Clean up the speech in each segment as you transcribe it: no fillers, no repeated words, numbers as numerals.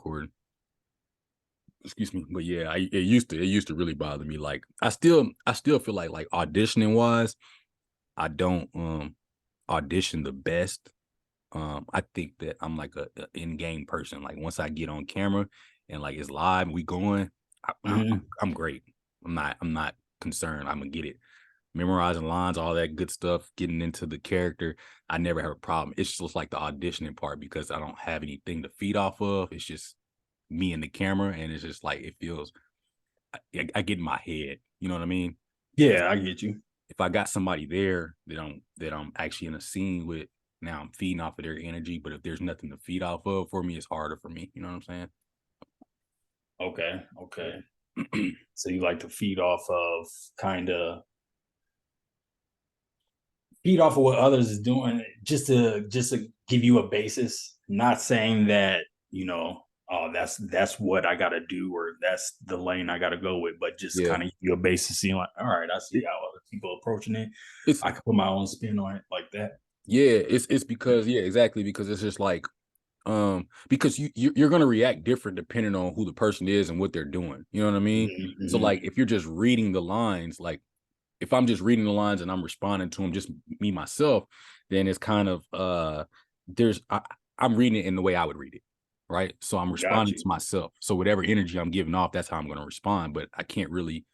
recording. Excuse me, but yeah, it used to really bother me. Like I still feel like auditioning wise, I don't audition the best. I think that I'm like a in-game person. Like once I get on camera and like it's live, we going, I'm great. I'm not concerned. I'm gonna get it. Memorizing lines, all that good stuff, getting into the character. I never have a problem. It's just like the auditioning part because I don't have anything to feed off of. It's just me and the camera, and it's just like it feels. I get in my head. You know what I mean? Yeah, I get you. If I got somebody there that I'm actually in a scene with, now I'm feeding off of their energy. But if there's nothing to feed off of for me, it's harder for me. You know what I'm saying? Okay. So you like to feed off of what others is doing just to give you a basis. Not saying that, oh, that's what I gotta do or that's the lane I gotta go with, but just Yeah. kind of give you a basis, seeing like, all right, I see how other people approaching it. It's I can put my own spin on it like that. yeah. It's because exactly because it's just like because you're gonna react different depending on who the person is and what they're doing. You know what I mean? So like if you're just reading the lines, like if I'm just reading the lines and I'm responding to them, just me myself, then it's kind of I'm reading it in the way I would read it, right? So I'm Got responding to you. myself. So whatever energy I'm giving off, that's how I'm going to respond. But I can't really,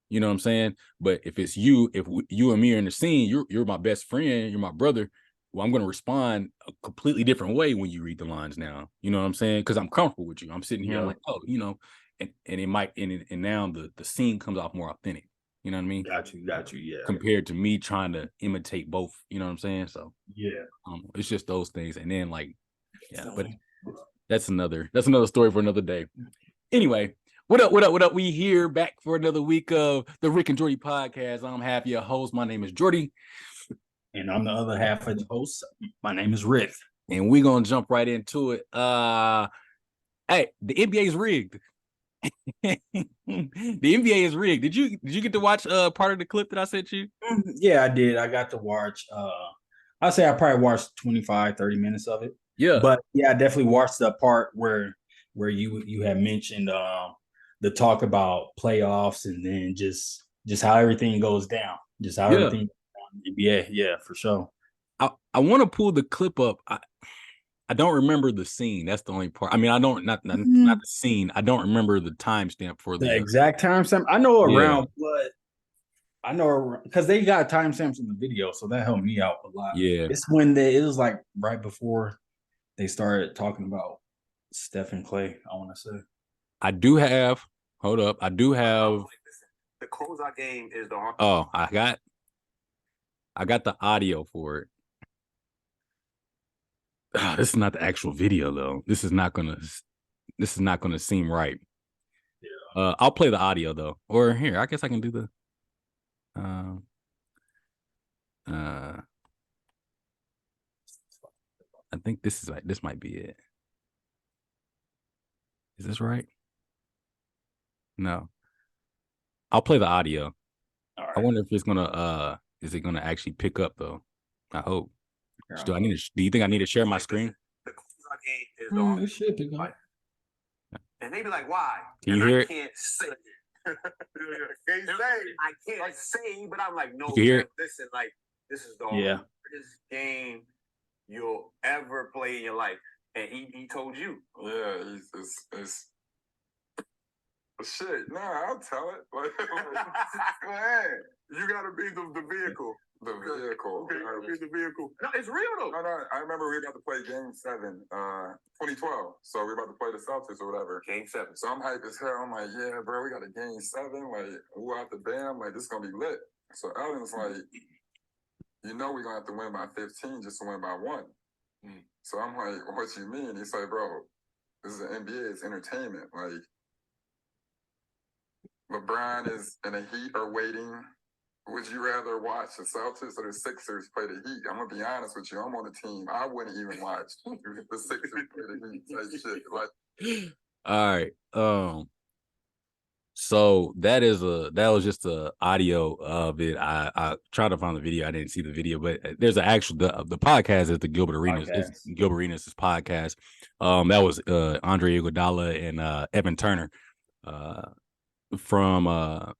you know what I'm saying? But if it's you, you and me are in the scene, you're my best friend, you're my brother. Well, I'm going to respond a completely different way when you read the lines now. You know what I'm saying? Because I'm comfortable with you. I'm sitting here. I'm Yeah. like, oh, and it might and now the scene comes off more authentic. You know what I mean? Got you. Yeah. Compared to me trying to imitate both. You know what I'm saying? So Yeah. it's just those things. And then like, yeah, but that's another story for another day. Anyway, what up? We here back for another week of the Rick and Jordy podcast. I'm half your host. My name is Jordy. And I'm the other half of the host. My name is Rick. And we're gonna jump right into it. Hey, the NBA is rigged. The NBA is rigged. Did you get to watch part of the clip that I sent you? Yeah, I did. I got to watch I say I probably watched 25, 30 minutes of it. Yeah. But yeah, I definitely watched the part where you had mentioned the talk about playoffs and then just how everything goes down. Just how everything goes down in the NBA. Yeah, for sure. I want to pull the clip up. I don't remember the scene. That's the only part. I mean, I don't not the scene. I don't remember the timestamp for The the exact timestamp. I know around what I know because they got timestamps in the video, so that helped me out a lot. Yeah. It's when it was like right before they started talking about Steph and Clay, I want to say. I do have. Hold up. I do have. The closeout game is the. Oh, I got the audio for it. This is not the actual video though. This is not gonna seem right. Yeah. I'll play the audio though. Or here, I guess I can do the. I think this might be it. Is this right? No. I'll play the audio. All right. I wonder if it's gonna is it gonna actually pick up though? I hope. Yeah. Do you think I need to share my screen? The closeout game is the it should pick up. And they be like, why? Can you hear it? I can't say. I can't say, but I'm like, no, you can hear it? Listen, like, this is the hardest game you'll ever play in your life. And he told you. Yeah, it's shit. Nah, I'll tell it. Like, man, you gotta be the vehicle. The vehicle. Okay, you gotta be the vehicle. No, it's real though. No, I remember we were about to play Game 7, 2012. So we were about to play the Celtics or whatever. Game 7. So I'm hyped as hell. I'm like, yeah, bro, we got a Game 7. Like, who out the band? Like, this is gonna be lit. So Ellen's like, we're gonna have to win by 15 just to win by 1. So I'm like, what you mean? He's like, bro, this is the NBA, it's entertainment. Like, LeBron is and the Heat are waiting. Would you rather watch the Celtics or the Sixers play the Heat? I'm gonna be honest with you. I'm on the team. I wouldn't even watch the Sixers play the Heat. Like shit. Like, all right. So that was just a audio of it. I tried to find the video. I didn't see the video, but there's an actual the podcast is the Gilbert Arenas. It's Gilbert Arenas' podcast. That was Andre Iguodala and Evan Turner from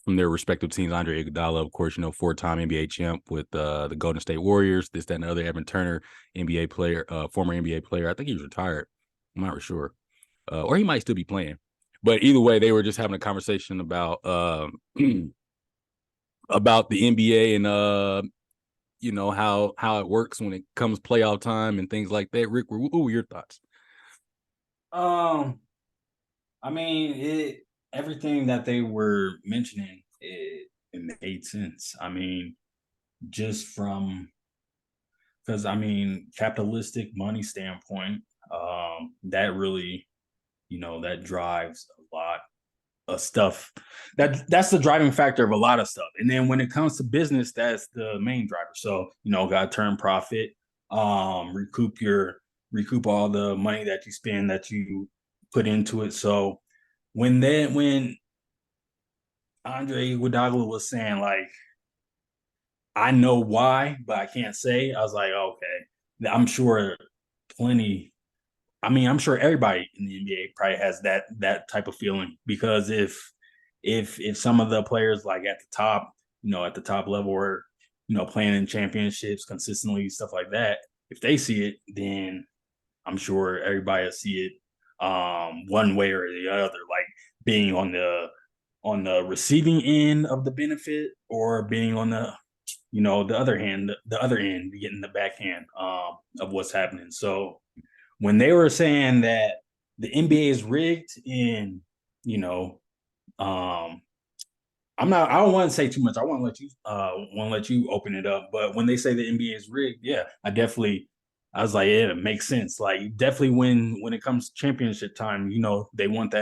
their respective teams. Andre Iguodala, of course, 4-time NBA champ with the Golden State Warriors. This, that, and the other. Evan Turner, NBA player, former NBA player. I think he was retired. I'm not sure, or he might still be playing. But either way, they were just having a conversation about about the NBA and how it works when it comes playoff time and things like that. Rick, what were your thoughts? I mean, everything that they were mentioning, it made sense. I mean, just from because capitalistic money standpoint, that really, that drives a lot of stuff. That's the driving factor of a lot of stuff. And then when it comes to business, that's the main driver. So, got to turn profit, recoup all the money that you spend, that you put into it. So when Andre Iguodala was saying, like, I know why, but I can't say, I was like, okay, I'm sure I'm sure everybody in the NBA probably has that type of feeling, because if some of the players, like at the top level, or playing in championships consistently, stuff like that, if they see it, then I'm sure everybody will see it one way or the other, like being on the receiving end of the benefit, or being on the other hand, the other end, getting the backhand of what's happening. So when they were saying that the NBA is rigged, and I don't want to say too much. I want to let you open it up. But when they say the NBA is rigged, yeah, I was like, yeah, it makes sense. Like, definitely when it comes to championship time, they want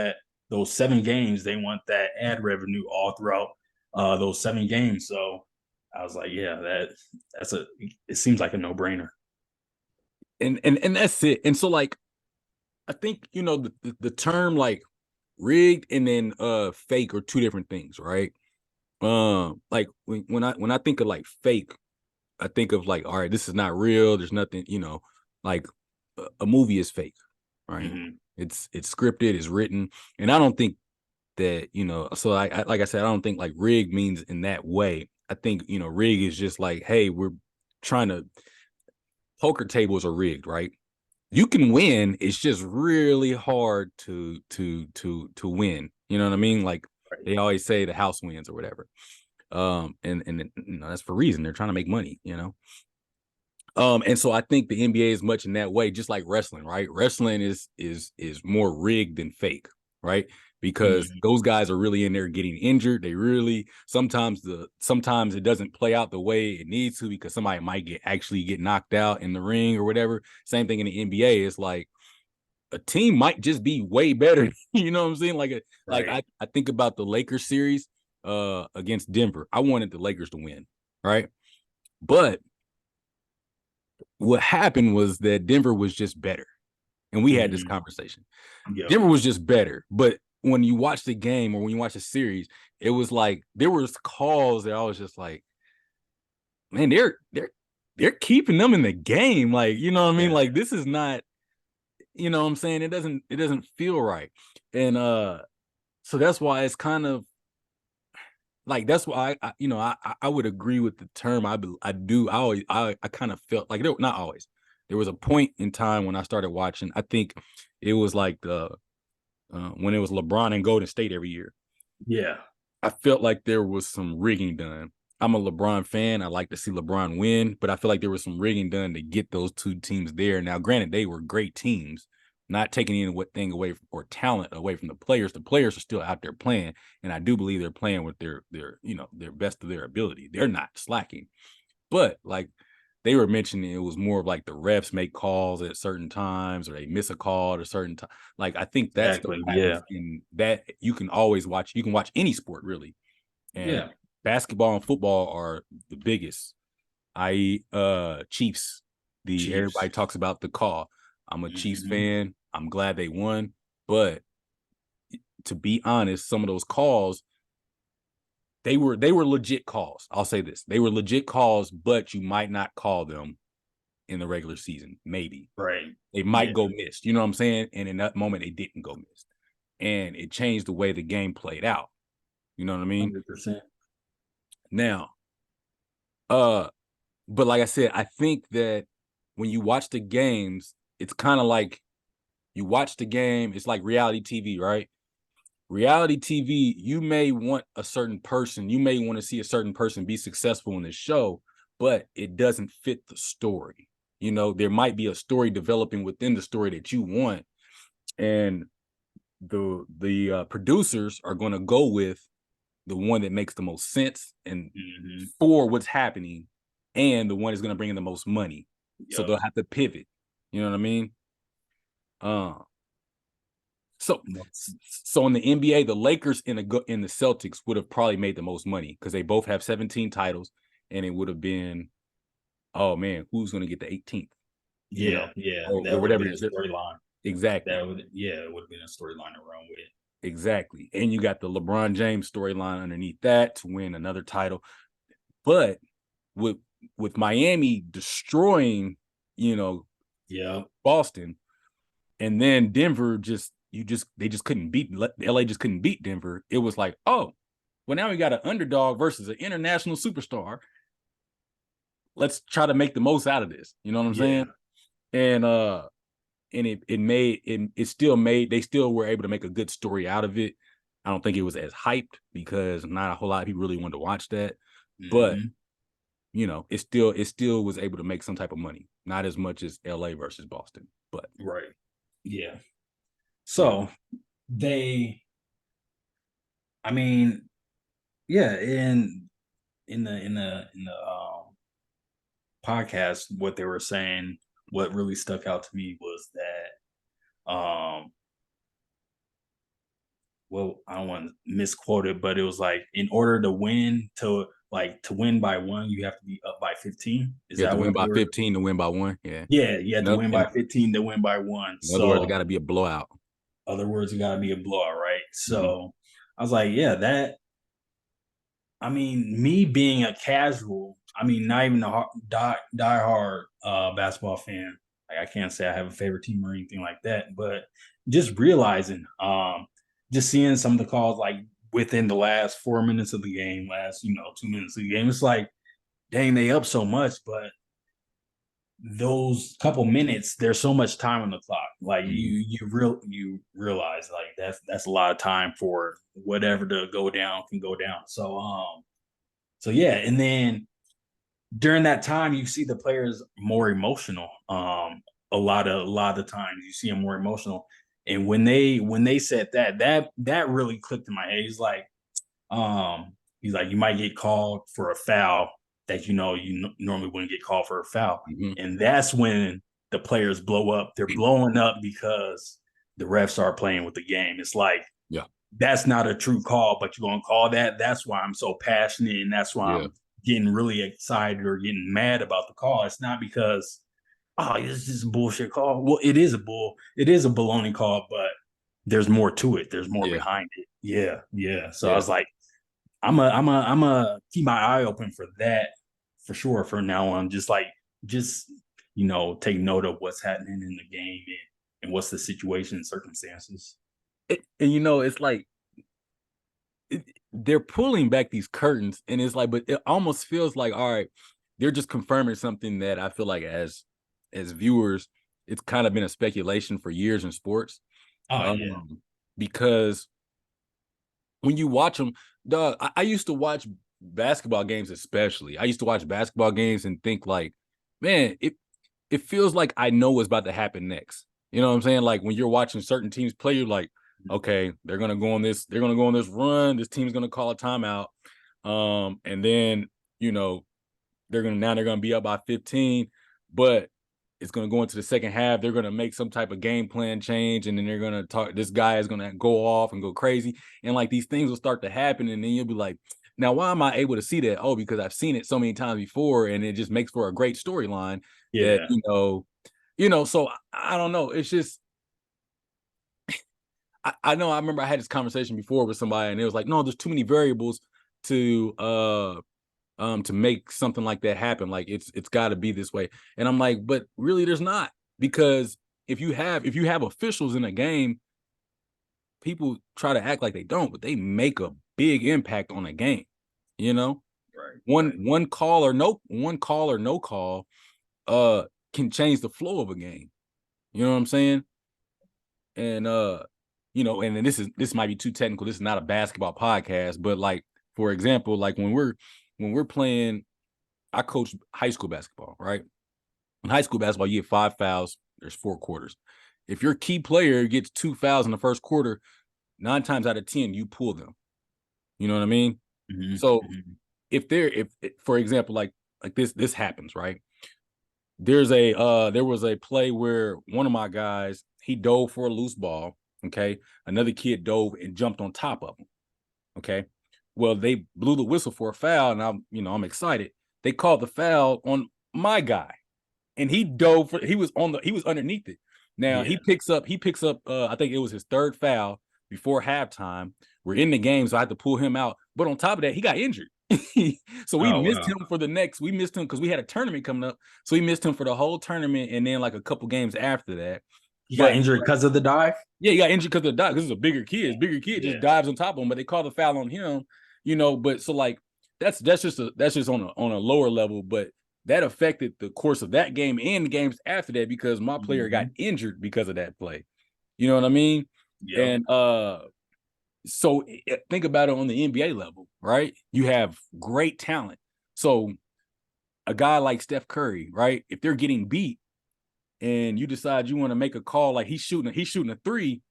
those 7 games, they want that ad revenue all throughout those 7 games. So I was like, yeah, it seems like a no-brainer. And that's it. And so, like, I think the term like rigged and then fake are two different things, right? Like when I think of like fake, I think of like, all right, this is not real. There's nothing, like a movie is fake, right? Mm-hmm. It's scripted, it's written, and I don't think that So like I said, I don't think like rig means in that way. I think rig is just like, hey, we're trying to. Poker tables are rigged, right? You can win. It's just really hard to win. You know what I mean? Like they always say, the house wins or whatever. And that's for a reason. They're trying to make money. And so I think the NBA is much in that way, just like wrestling, right? Wrestling is more rigged than fake, right? Because those guys are really in there getting injured. They really sometimes it doesn't play out the way it needs to, because somebody might actually get knocked out in the ring or whatever. Same thing in the NBA. It's like a team might just be way better. You know what I'm saying? Like I think about the Lakers series against Denver. I wanted the Lakers to win, right? But what happened was that Denver was just better. And we had this conversation. Yep. Denver was just better. But when you watch the game, or when you watch the series, it was like there was calls that I was just like, man, they're keeping them in the game. Like, you know what I mean? Like, this is not, you know what I'm saying? It doesn't feel right. And so that's why it's kind of like, that's why I would agree with the term. I kind of felt like, not always. There was a point in time when I started watching. I think it was like when it was LeBron and Golden State every year. Yeah, I felt like there was some rigging done. I'm a LeBron fan. I like to see LeBron win, but I feel like there was some rigging done to get those two teams there. Now, granted, they were great teams, not taking anything away from, or talent away from the players. The players are still out there playing, and I do believe they're playing with their best of their ability. They're not slacking, but like they were mentioning, it was more of like the refs make calls at certain times, or they miss a call at a certain time. Like, I think that's in that you can always watch. You can watch any sport really, and basketball and football are the biggest. I.e., Chiefs. Everybody talks about the call. I'm a Chiefs fan. I'm glad they won, but to be honest, some of those calls, they were legit calls. I'll say this. They were legit calls, but you might not call them in the regular season. Maybe. Right. They might go missed. You know what I'm saying? And in that moment, they didn't go missed. And it changed the way the game played out. You know what I mean? 100%. Now, but like I said, I think that when you watch the games, it's kind of like you watch the game, it's like reality TV, right? Reality TV, you may want a certain person, you may want to see a certain person be successful in the show, but it doesn't fit the story. You know, there might be a story developing within the story that you want, and the producers are going to go with the one that makes the most sense and for what's happening, and the one is going to bring in the most money. Yep. So they'll have to pivot. You know what I mean? So in the NBA, the Lakers and the Celtics would have probably made the most money because they both have 17 titles, and it would have been, oh man, who's going to get the 18th? Yeah, or whatever it is. Storyline. Exactly. It would have been a storyline to run with. Exactly. And you got the LeBron James storyline underneath that to win another title. But with Miami destroying, Boston, and then Denver they just couldn't beat LA, just couldn't beat Denver. It was like, oh, well, now we got an underdog versus an international superstar. Let's try to make the most out of this. You know what I'm saying? And they still were able to make a good story out of it. I don't think it was as hyped because not a whole lot of people really wanted to watch that. But it still was able to make some type of money. Not as much as LA versus Boston, but right. Yeah. So in the podcast, what they were saying, what really stuck out to me was that I don't want to misquote it, but it was like, in order to win by one, you have to be up by 15. Is that win by 15 to win by one? Yeah. Yeah, you have to win by 15 to win by one. In other words, it got to be a blowout. Other words, it got to be a blowout, right? So I was like, yeah, me being a casual, not even a diehard basketball fan, like, I can't say I have a favorite team or anything like that, but just realizing, just seeing some of the calls, like within the last 4 minutes of the game, last 2 minutes of the game, it's like, dang, they up so much, but those couple minutes, there's so much time on the clock. Like you realize, like, that's a lot of time for whatever to go down can go down. So yeah, and then during that time, you see the players more emotional. A lot of the times you see them more emotional, and when they said that really clicked in my head. He's like, you might get called for a foul that you normally wouldn't get called for a foul. And that's when the players blow up. They're blowing up because the refs are playing with the game. It's like, that's not a true call, but you're going to call that. That's why I'm so passionate, and that's why I'm getting really excited or getting mad about the call. It's not because, this is a bullshit call. Well, it is a baloney call, but there's more to it. There's more behind it. Yeah. So I was like, I'm a keep my eye open for that for sure. For now on, just take note of what's happening in the game and what's the situation and circumstances. It's like they're pulling back these curtains, and it's like, but it almost feels like, all right, they're just confirming something that I feel like as viewers, it's kind of been a speculation for years in sports. Because when you watch them, I used to watch basketball games, especially. I used to watch basketball games and think like, man, it feels like I know what's about to happen next. You know what I'm saying? Like when you're watching certain teams play, you're like, okay, they're gonna go on this run. This team's gonna call a timeout, and then they're gonna be up by 15, but it's gonna go into the second half. They're gonna make some type of game plan change, and then they're gonna talk. This guy is gonna go off and go crazy, and like these things will start to happen, and then you'll be like, now why am I able to see that? Oh, because I've seen it so many times before, and it just makes for a great storyline. That So I don't know. It's just I know I remember I had this conversation before with somebody, and it was like, no, there's too many variables to make something like that happen. Like it's got to be this way. And I'm like, but really, there's not, because if you have officials in a game, people try to act like they don't, but they make a big impact on a game. You know, Right. One call or no call can change the flow of a game. You know what I'm saying? And and then this might be too technical. This is not a basketball podcast, but like, for example, like when we're playing, I coach high school basketball, right? In high school basketball, you get 5 fouls, there's 4 quarters. If your key player gets 2 fouls in the first quarter, 9 times out of 10, you pull them. You know what I mean? Mm-hmm. So Mm-hmm. if for example, like this happens, right? There was a play where one of my guys, he dove for a loose ball. Okay. Another kid dove and jumped on top of him. Okay. Well, they blew the whistle for a foul, and I'm excited. They called the foul on my guy, and he dove for, he was underneath it. Now he picks up I think it was his 3rd foul before halftime. We're in the game, so I had to pull him out. But on top of that, he got injured. So we missed him because we had a tournament coming up. So we missed him for the whole tournament, and then like a couple games after that. He got injured because of the dive? Yeah, he got injured because of the dive. This is a bigger kid. His bigger kid just dives on top of him, but they call the foul on him, but so like that's just on a lower level, but that affected the course of that game and the games after that, because my player got injured because of that play. You know what I mean? Yeah. And so think about it on the NBA level, right? You have great talent. So a guy like Steph Curry, right? If they're getting beat and you decide you want to make a call, like he's shooting a 3,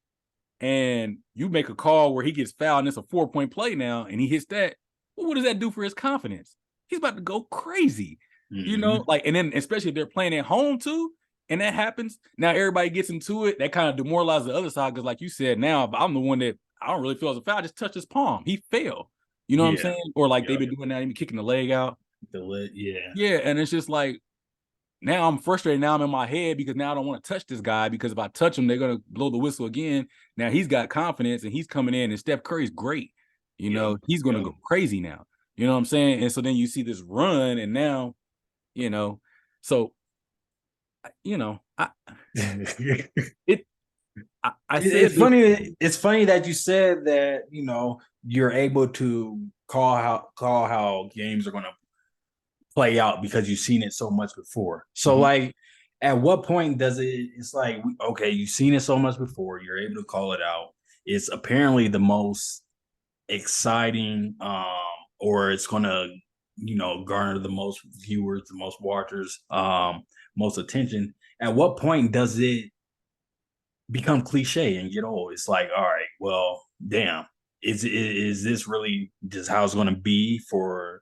and you make a call where he gets fouled and it's a 4-point play now, and he hits that, well, what does that do for his confidence? He's about to go crazy. Like, and then especially if they're playing at home too, and that happens, now everybody gets into it. That kind of demoralizes the other side, because like you said, now I'm the one that I don't really feel as a foul. I just touched his palm. He fell. You know what I'm saying? Or like they've been doing that, even kicking the leg out. Yeah, and it's just like, now I'm frustrated. Now I'm in my head because now I don't want to touch this guy, because if I touch him, they're going to blow the whistle again. Now he's got confidence and he's coming in, and Steph Curry's great. He's going to go crazy now. You know what I'm saying? And so then you see this run, and now, so, I it's funny. It's funny that you said that, you're able to call how games are going to play out because you've seen it so much before. So like, at what point does it's like, okay, you've seen it so much before, you're able to call it out. It's apparently the most exciting, or it's gonna, garner the most viewers, the most watchers, most attention. At what point does it become cliche and get old? It's like, all right, well, damn, is this really just how it's gonna be for,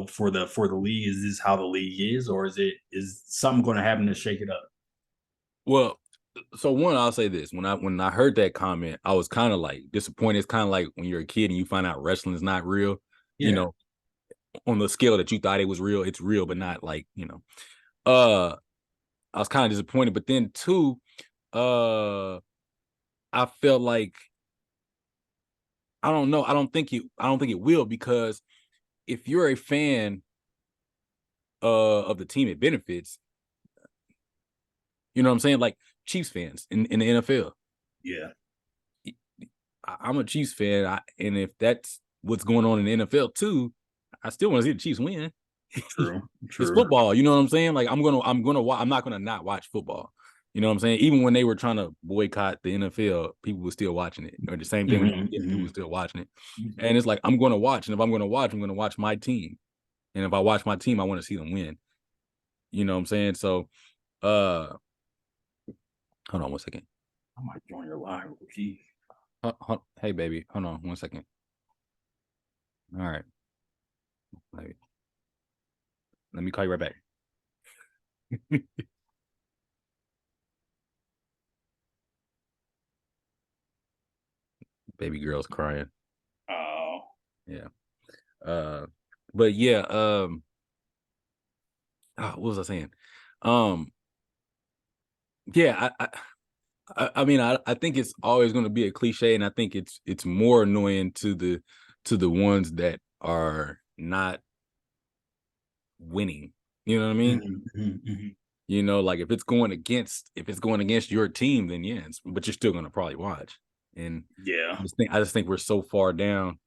for the league? Is this how the league is, or is something going to happen to shake it up? Well, so one, I'll say this: when I heard that comment, I was kind of like disappointed. It's kind of like when you're a kid and you find out wrestling is not real. On the scale that you thought it was real, it's real, but not like, I was kind of disappointed. But then two, I felt like, I don't know. I don't think it will, because if you're a fan of the team it benefits, you know what I'm saying? Like Chiefs fans in the NFL. Yeah. I'm a Chiefs fan, and if that's what's going on in the NFL too, I still want to see the Chiefs win. True. It's football, you know what I'm saying? Like I'm not gonna not watch football. You know what I'm saying? Even when they were trying to boycott the NFL, people were still watching it. Or the same thing when people were still watching it. And it's like, I'm going to watch, and if I'm going to watch, I'm going to watch my team. And if I watch my team, I want to see them win. You know what I'm saying? So, hold on 1 second. I might join your line, Ricky. Hey, baby, hold on 1 second. All right. Let me call you right back. Baby girl's crying. Oh. Yeah. But yeah, what was I saying? Yeah, I mean, I think it's always going to be a cliche, and I think it's more annoying to the ones that are not winning. You know what I mean? You know, like if it's going against your team, then yes, but you're still going to probably watch. And Yeah. I just think we're so far down.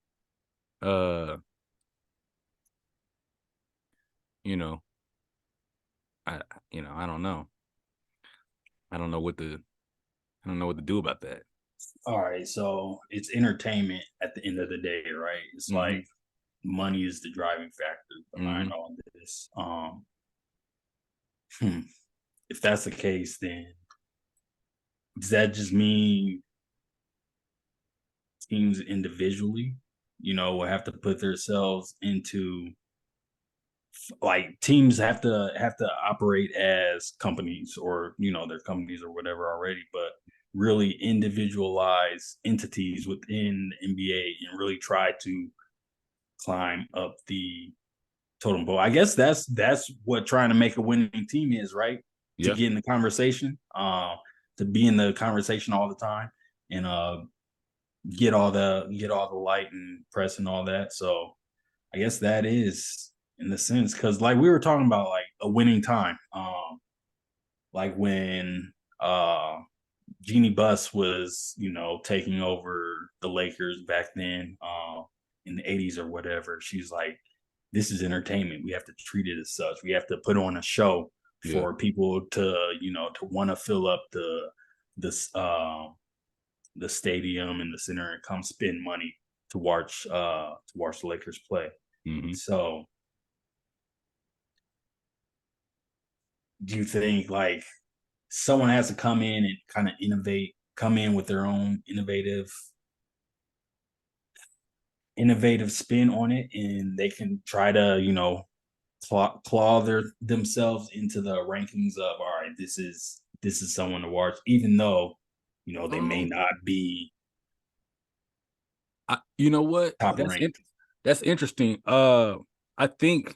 You know, I I don't know. I don't know what to do about that. All right, so it's entertainment at the end of the day, right? It's Mhm. like money is the driving factor behind Mhm. all this. Hmm, if that's the case, then does that just mean teams individually, will have to put themselves into like teams have to operate as companies or their companies or whatever already, but really individualize entities within the NBA and really try to climb up the totem pole. I guess that's what trying to make a winning team is, right? To Yeah. get in the conversation, to be in the conversation all the time, and get all the light and press and all that. So I guess that is in the sense because like we were talking about like a winning time, like when Jeannie Buss was taking over the Lakers back then, in the 80s or whatever. She's like, this is entertainment. We have to treat it as such. We have to put on a show Yeah. for people to to want to fill up this the stadium and the center and come spend money to watch the Lakers play. Mhm. So do you think like someone has to come in and kind of come in with their own innovative spin on it, and they can try to claw themselves into the rankings of, all right, this is someone to watch, even though they may Um, not be you know what? top ranked. That's interesting. I think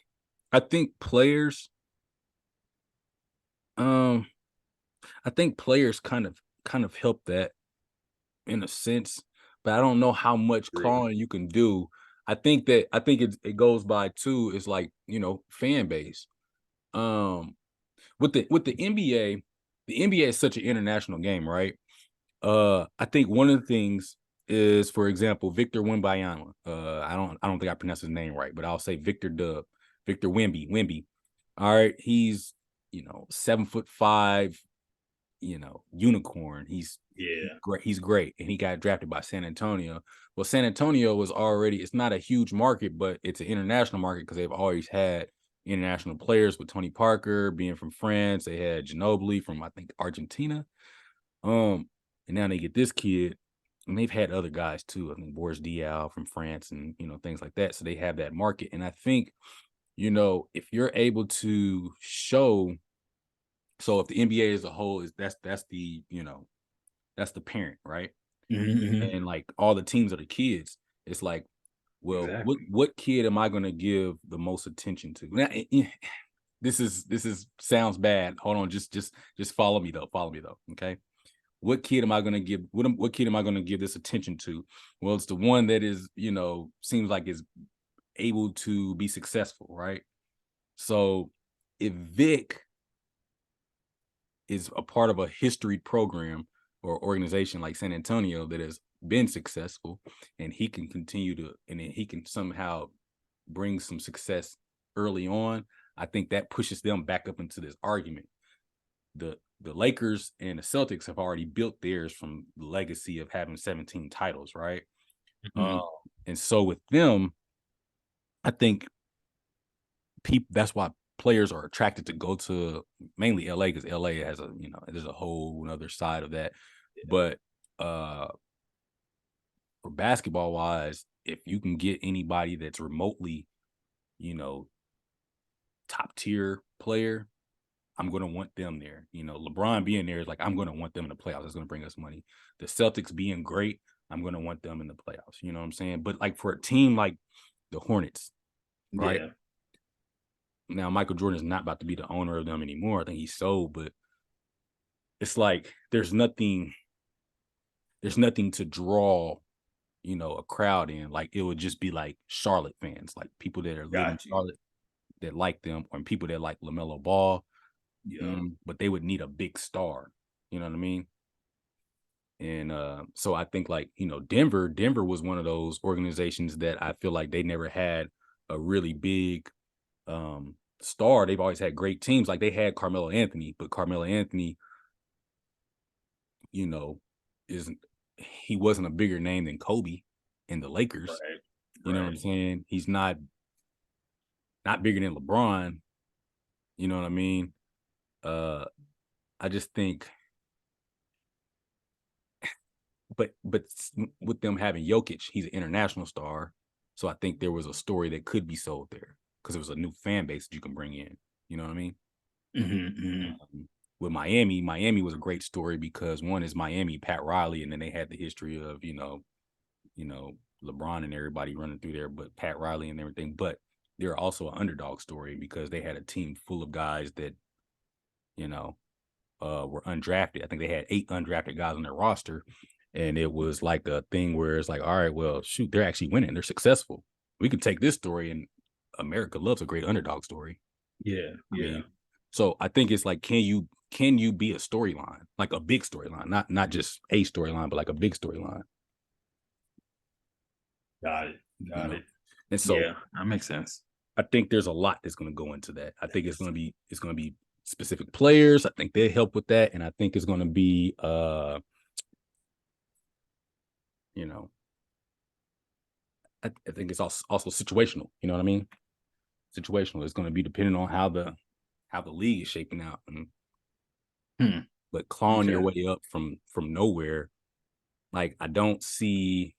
players, um, I think players kind of help that in a sense, but I don't know how much clawing you can do. I think it goes by too, is like, fan base. Um, with the NBA is such an international game, right? I think one of the things is, for example, Victor Wembanyama. I don't think I pronounced his name right, but I'll say Victor Wemby. All right, he's 7'5", unicorn. He's Yeah. great. He's great, and he got drafted by San Antonio. Well, San Antonio was already, it's not a huge market, but it's an international market because they've always had international players with Tony Parker being from France. They had Ginobili from, I think, Argentina. Um, and now they get this kid, and they've had other guys too. I think Boris Diaw from France, and things like that. So they have that market, and I think if you're able to show, so if the NBA as a whole is that's the parent, right? Mhm. And like all the teams are the kids. It's like, well, what Exactly. what kid am I going to give the most attention to? Now, this is sounds bad. Hold on, just follow me though. Follow me though. Okay. What kid am I going to give? What kid am I going to give this attention to? Well, it's the one that is, seems like is able to be successful, right? So if Vic is a part of a history program or organization like San Antonio that has been successful, and he can continue to, and then he can somehow bring some success early on, I think that pushes them back up into this argument. The Lakers and the Celtics have already built theirs from the legacy of having 17 titles, right? Um, Mhm. and so with them, I think people, that's why players are attracted to go to mainly LA, because LA has there's a whole another side of that. But uh for basketball wise, if you can get anybody that's remotely, you know, top tier player, I'm gonna want them there. LeBron being there is like, I'm gonna want them in the playoffs. It's gonna bring us money. The Celtics being great, I'm gonna want them in the playoffs. You know what I'm saying? But like for a team like the Hornets, right? Yeah. Now Michael Jordan is not about to be the owner of them anymore. I think he's sold, but it's like there's nothing to draw, a crowd in. Like it would just be like Charlotte fans, like people that are living in Charlotte that like them, or people that like LaMelo Ball. Yeah. But they would need a big star. You know what I mean? And so I think like, Denver was one of those organizations that I feel like they never had a really big star. They've always had great teams. Like they had Carmelo Anthony, but Carmelo Anthony, you know, isn't he wasn't a bigger name than Kobe in the Lakers. Right. You know what I'm saying? He's not bigger than LeBron. You know what I mean? I just think, but with them having Jokic, he's an international star. So I think there was a story that could be sold there because it was a new fan base that you can bring in. You know what I mean? With Miami was a great story because one is Miami, Pat Riley, and then they had the history of, LeBron and everybody running through there, but Pat Riley and everything. But they're also an underdog story because they had a team full of guys that, were undrafted. I think they had 8 undrafted guys on their roster. And it was like a thing where it's like, all right, well, shoot, they're actually winning. They're successful. We can take this story, and America loves a great underdog story. Yeah. I mean, so I think it's like, can you be a storyline, like a big storyline, not just a storyline, but like a big storyline? Got it. And so that makes sense. I think there's a lot that's going to go into that. I think it's going to be specific players. I think they help with that, and I think it's going to be I think it's also situational. You know what I mean? Situational. It's going to be depending on how the league is shaping out. But clawing your way up from nowhere, like I don't see.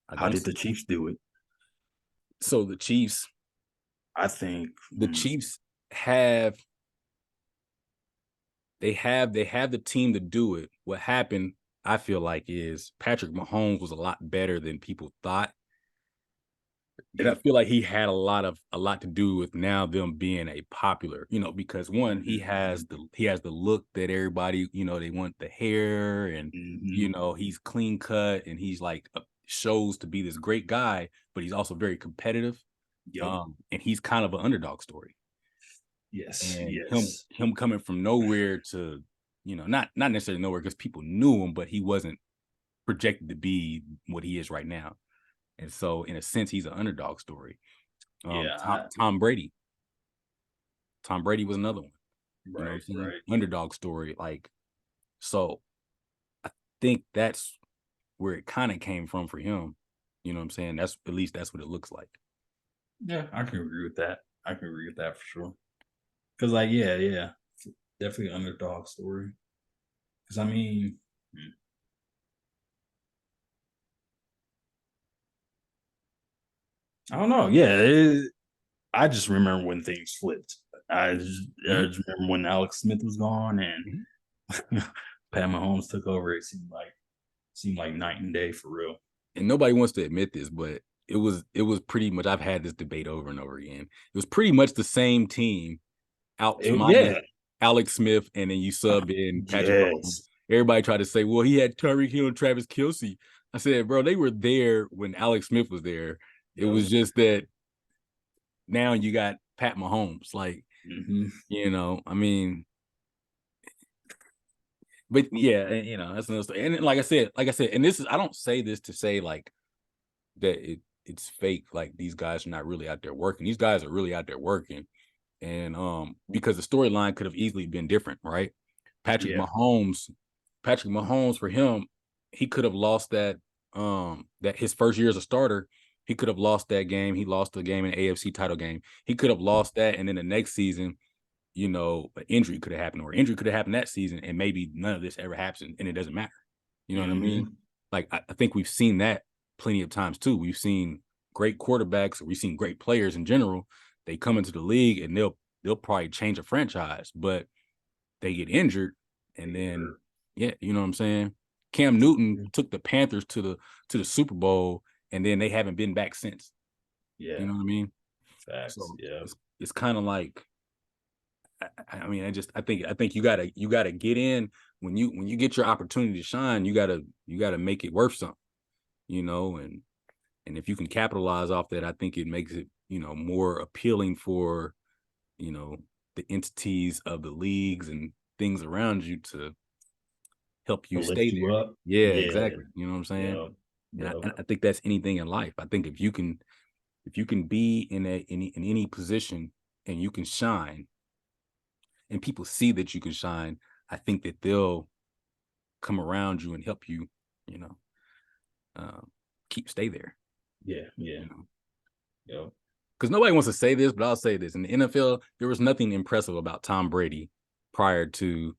How did the Chiefs do it? So the Chiefs, I think the Chiefs have the team to do it. What happened, I feel like, is Patrick Mahomes was a lot better than people thought. And I feel like he had a lot to do with now them being a popular, because one, he has the look that everybody, they want the hair, and he's clean cut, and he's like shows to be this great guy, but he's also very competitive. And he's kind of an underdog story. Him coming from nowhere to, not necessarily nowhere because people knew him, but he wasn't projected to be what he is right now. And so, in a sense, he's an underdog story. Tom Brady. Tom Brady was another one. Right. Underdog story. Like, so I think that's where it kind of came from for him. You know what I'm saying? That's at least that's what it looks like. Yeah, I can agree with that. For sure. Because, like, yeah, definitely underdog story. Because I mean, I don't know. Yeah, I just remember when things flipped. I just remember when Alex Smith was gone and Pat Mahomes took over. It seemed like night and day for real. And nobody wants to admit this, but it was pretty much. I've had this debate over and over again. It was pretty much the same team out Alex Smith, and then you sub in Patrick Mahomes. Everybody tried to say, well, he had Tyreek Hill and Travis Kelce. I said, bro, they were there when Alex Smith was there. It was just that now you got Pat Mahomes. Like, I mean, but yeah, that's another story. And like I said, and this is, I don't say this to say like that it's fake. Like these guys are not really out there working. These guys are really out there working. And because the storyline could have easily been different, right? Patrick Mahomes for him, he could have lost that his first year as a starter, he could have lost that game. He lost the game in the AFC title game. He could have lost that, and then the next season, an injury could have happened, or injury could have happened that season, and maybe none of this ever happens, and it doesn't matter. You know what I mean? Like I think we've seen that plenty of times too. We've seen great quarterbacks, or we've seen great players in general. They come into the league and they'll probably change a franchise, but they get injured, and then you know what I'm saying? Cam Newton took the Panthers to the Super Bowl, and then they haven't been back since. Yeah. You know what I mean? Facts. So it's kind of like I mean, I think you gotta get in when you get your opportunity to shine. You gotta make it worth something, and if you can capitalize off that, I think it makes it more appealing for the entities of the leagues and things around you to help you To stay lift you there. up. Yeah, Yeah. exactly. You know what I'm saying? Yeah. And I think that's anything in life. I think if you can be in any position and you can shine, and people see that you can shine, I think that they'll come around you and help you, you know, stay there. Yeah. Yeah. Yeah. Because nobody wants to say this, but I'll say this. In the NFL, there was nothing impressive about Tom Brady prior to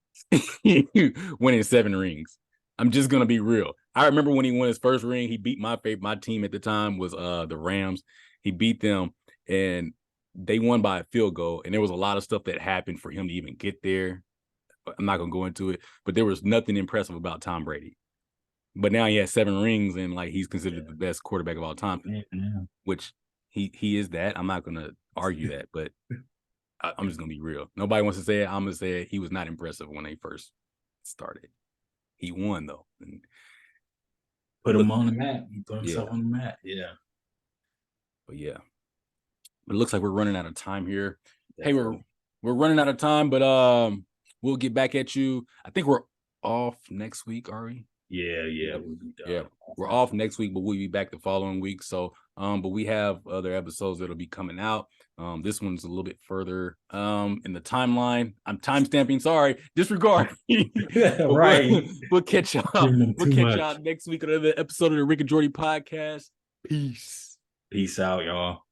winning 7 rings. I'm just gonna be real. I remember when he won his first ring, he beat my team at the time was the Rams. He beat them and they won by a field goal. And there was a lot of stuff that happened for him to even get there. I'm not gonna go into it, but there was nothing impressive about Tom Brady. But now he has 7 rings and like he's considered the best quarterback of all time, which he is that. I'm not gonna argue that, but I'm just gonna be real. Nobody wants to say it. I'm gonna say it. He was not impressive when they first started. He won though. And put him on the map. He put himself on the map. Yeah. But yeah. But it looks like we're running out of time here. Definitely. Hey, we're running out of time, but we'll get back at you. I think we're off next week, are we? Yeah. We're off next week, but we'll be back the following week. So but we have other episodes that'll be coming out. This one's a little bit further in the timeline. I'm timestamping, sorry, disregard. Right. We'll catch y'all. We'll catch y'all next week on another episode of the Rick and Jordy podcast. Peace out, y'all.